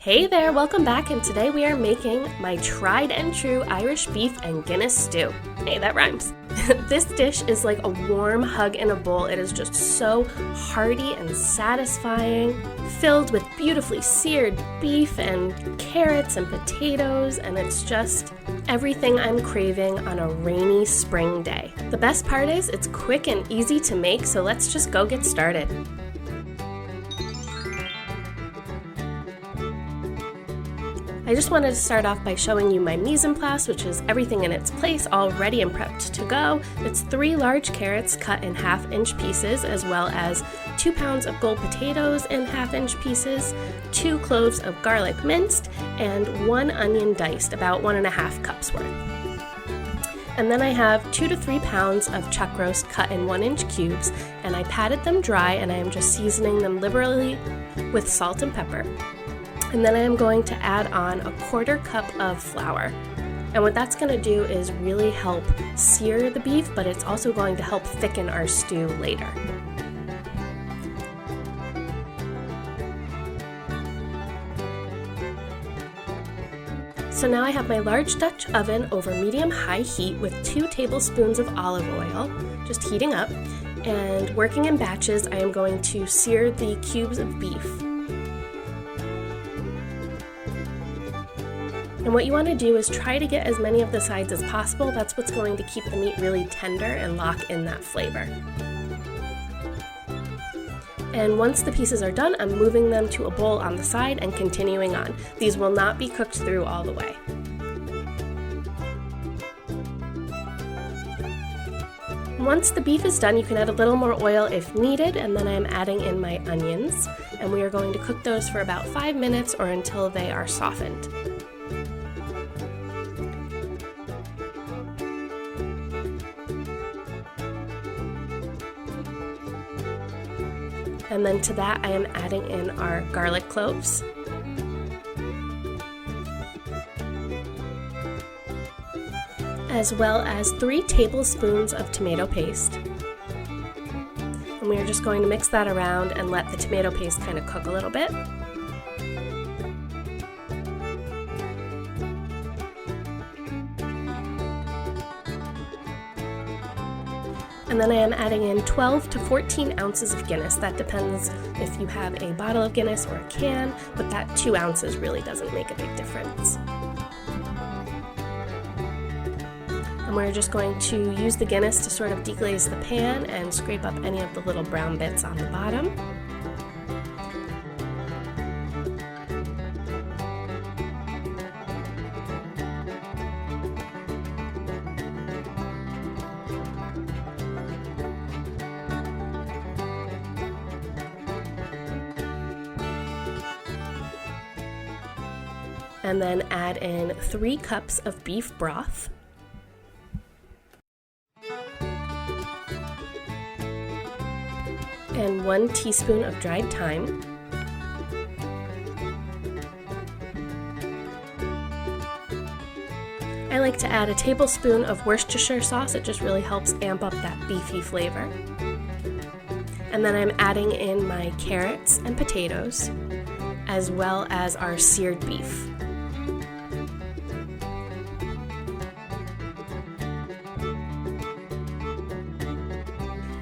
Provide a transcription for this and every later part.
Hey there, welcome back, and today we are making my tried and true Irish beef and Guinness stew. Hey, that rhymes. This dish is like a warm hug in a bowl. It is just so hearty and satisfying, filled with beautifully seared beef and carrots and potatoes, and it's just everything I'm craving on a rainy spring day. The best part is it's quick and easy to make, so let's just go get started. I just wanted to start off by showing you my mise en place, which is everything in its place, all ready and prepped to go. It's 3 large carrots cut in 1/2-inch pieces, as well as 2 pounds of gold potatoes in 1/2-inch pieces, 2 cloves of garlic minced, and 1 onion diced, about 1.5 cups worth. And then I have 2 to 3 pounds of chuck roast cut in 1-inch cubes, and I patted them dry, and I am just seasoning them liberally with salt and pepper. And then I am going to add on 1/4 cup of flour. And what that's going to do is really help sear the beef, but it's also going to help thicken our stew later. So now I have my large Dutch oven over medium-high heat with 2 tablespoons of olive oil, just heating up, and working in batches, I am going to sear the cubes of beef. And what you want to do is try to get as many of the sides as possible. That's what's going to keep the meat really tender and lock in that flavor. And once the pieces are done, I'm moving them to a bowl on the side and continuing on. These will not be cooked through all the way. Once the beef is done, you can add a little more oil if needed, and then I'm adding in my onions. And we are going to cook those for about 5 minutes or until they are softened. And then to that, I am adding in our garlic cloves, as well as 3 tablespoons of tomato paste. And we are just going to mix that around and let the tomato paste kind of cook a little bit. And then I am adding in 12 to 14 ounces of Guinness. That depends if you have a bottle of Guinness or a can, but that 2 ounces really doesn't make a big difference. And we're just going to use the Guinness to sort of deglaze the pan and scrape up any of the little brown bits on the bottom. And then add in 3 cups of beef broth, and 1 teaspoon of dried thyme, I like to add a tablespoon of Worcestershire sauce. It just really helps amp up that beefy flavor. And then I'm adding in my carrots and potatoes, as well as our seared beef.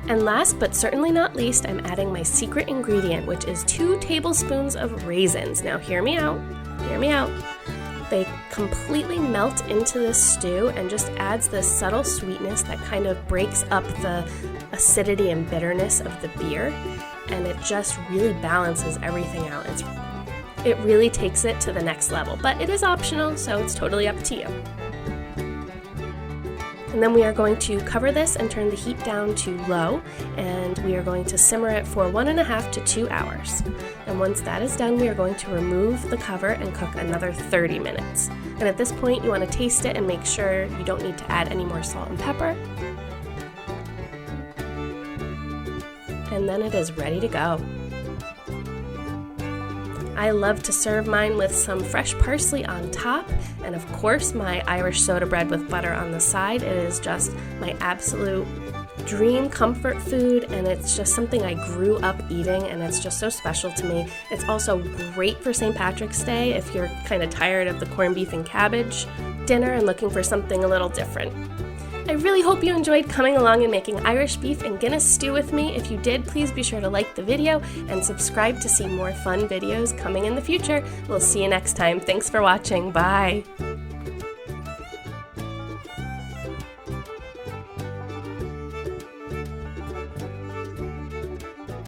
And last but certainly not least, I'm adding my secret ingredient, which is 2 tablespoons of raisins. Now hear me out, hear me out. They completely melt into this stew and just adds this subtle sweetness that kind of breaks up the acidity and bitterness of the beer, and it just really balances everything out. It really takes it to the next level, but it is optional, so it's totally up to you. And then we are going to cover this and turn the heat down to low, and we are going to simmer it for 1.5 to 2 hours. And once that is done, we are going to remove the cover and cook another 30 minutes. And at this point, you want to taste it and make sure you don't need to add any more salt and pepper. And then it is ready to go. I love to serve mine with some fresh parsley on top, and of course my Irish soda bread with butter on the side. It is just my absolute dream comfort food, and it's just something I grew up eating, and it's just so special to me. It's also great for St. Patrick's Day if you're kind of tired of the corned beef and cabbage dinner and looking for something a little different. I really hope you enjoyed coming along and making Irish beef and Guinness stew with me. If you did, please be sure to like the video and subscribe to see more fun videos coming in the future. We'll see you next time. Thanks for watching. Bye.